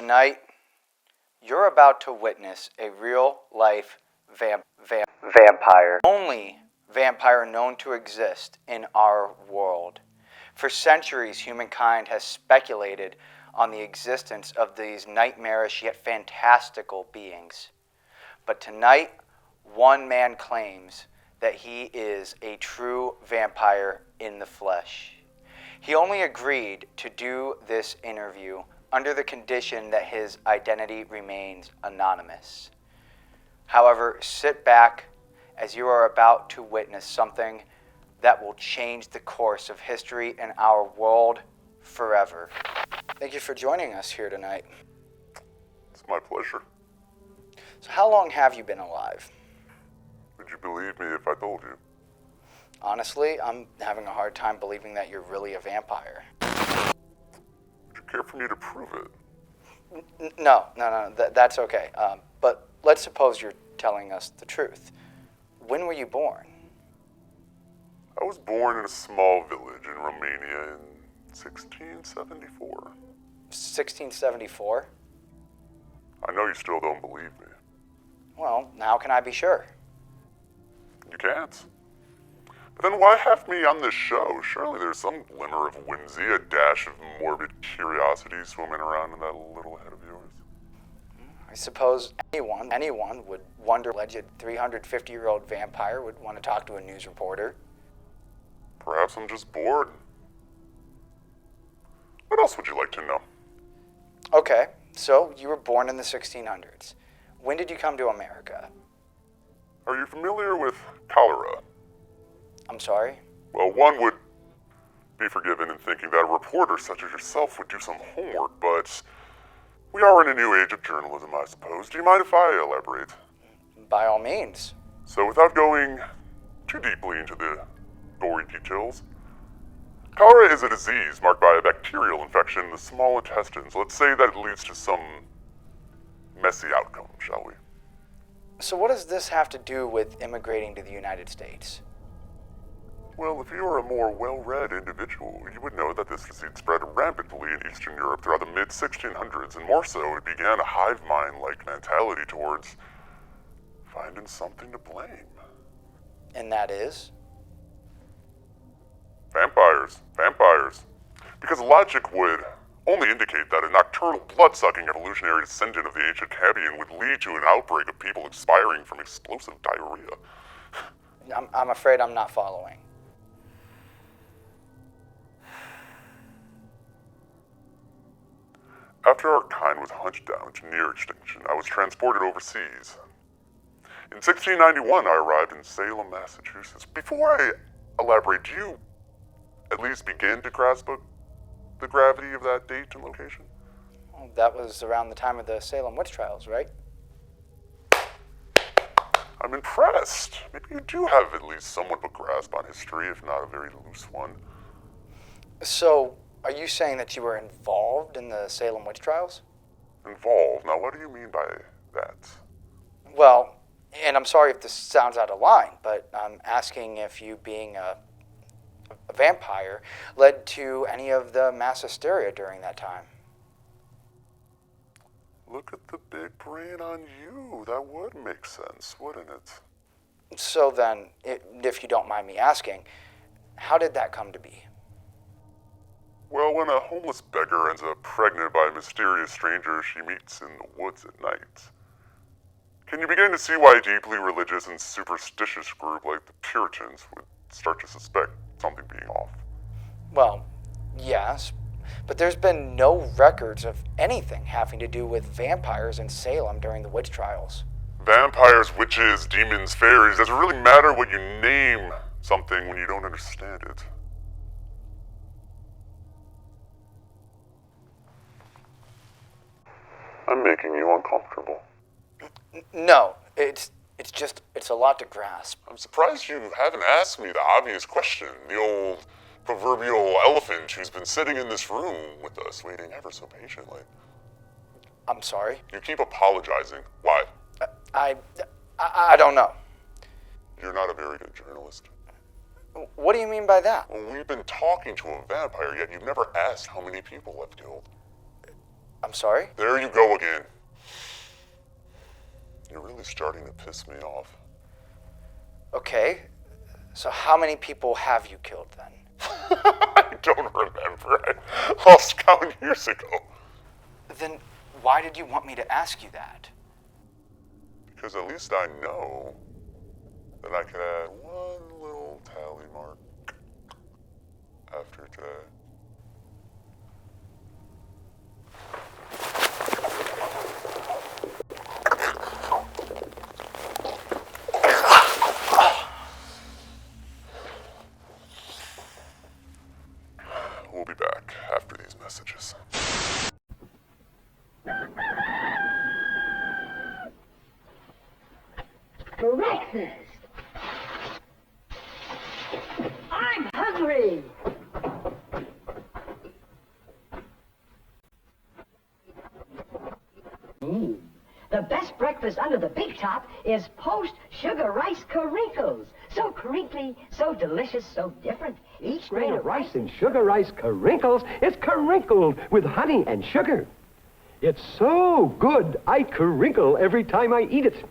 Tonight, you're about to witness a real-life vampire. Only vampire known to exist in our world. For centuries, humankind has speculated on the existence of these nightmarish yet fantastical beings. But tonight, one man claims that he is a true vampire in the flesh. He only agreed to do this interview under the condition that his identity remains anonymous. However, sit back as you are about to witness something that will change the course of history in our world forever. Thank you for joining us here tonight. It's my pleasure. So how long have you been alive? Would you believe me if I told you? Honestly, I'm having a hard time believing that you're really a vampire. Would you care for me to prove it? No, that's okay. But let's suppose you're telling us the truth. When were you born? I was born in a small village in Romania in 1674. 1674? I know you still don't believe me. Well, how can I be sure? You can't. But then why have me on this show? Surely there's some glimmer of whimsy, a dash of morbid curiosity swimming around in that little head of yours. I suppose anyone would wonder a alleged 350-year-old vampire would want to talk to a news reporter. Perhaps I'm just bored. What else would you like to know? Okay, so you were born in the 1600s. When did you come to America? Are you familiar with cholera? I'm sorry? Well, one would be forgiven in thinking that a reporter such as yourself would do some homework, but we are in a new age of journalism, I suppose. Do you mind if I elaborate? By all means. So without going too deeply into the gory details, cholera is a disease marked by a bacterial infection in the small intestines. Let's say that it leads to some messy outcome, shall we? So what does this have to do with immigrating to the United States? Well, if you are a more well-read individual, you would know that this disease spread rampantly in Eastern Europe throughout the mid-1600s, and more so, it began a hive mind-like mentality towards finding something to blame. And that is? Vampires. Because logic would only indicate that a nocturnal, blood-sucking evolutionary descendant of the ancient Cabian would lead to an outbreak of people expiring from explosive diarrhea. I'm afraid I'm not following. After our kind was hunched down to near extinction, I was transported overseas. In 1691, I arrived in Salem, Massachusetts. Before I elaborate, do you at least begin to grasp the gravity of that date and location? Well, that was around the time of the Salem witch trials, right? I'm impressed. Maybe you do have at least somewhat of a grasp on history, if not a very loose one. So, are you saying that you were involved in the Salem witch trials? Involved? Now, what do you mean by that? Well, and I'm sorry if this sounds out of line, but I'm asking if you being a vampire led to any of the mass hysteria during that time. Look at the big brain on you. That would make sense, wouldn't it? So then, if you don't mind me asking, how did that come to be? Well, when a homeless beggar ends up pregnant by a mysterious stranger she meets in the woods at night, can you begin to see why a deeply religious and superstitious group like the Puritans would start to suspect something being off? Well, yes, but there's been no records of anything having to do with vampires in Salem during the witch trials. Vampires, witches, demons, fairies, does it really matter what you name something when you don't understand it? I'm making you uncomfortable. No, it's a lot to grasp. I'm surprised you haven't asked me the obvious question, the old proverbial elephant who's been sitting in this room with us, waiting ever so patiently. I'm sorry? You keep apologizing. Why? I don't know. You're not a very good journalist. What do you mean by that? Well, we've been talking to a vampire, yet you've never asked how many people I've killed. I'm sorry? There you go again. You're really starting to piss me off. Okay, so how many people have you killed then? I don't remember. I lost count years ago. Then why did you want me to ask you that? Because at least I know that I could add one little tally mark after today. We'll be back after these messages. Breakfast! I'm hungry! The best breakfast under the big top is post-sugar rice crinkles. So crinkly, so delicious, so different. Each Grain of rice and sugar rice crinkles is crinkled with honey and sugar. It's so good, I crinkle every time I eat it.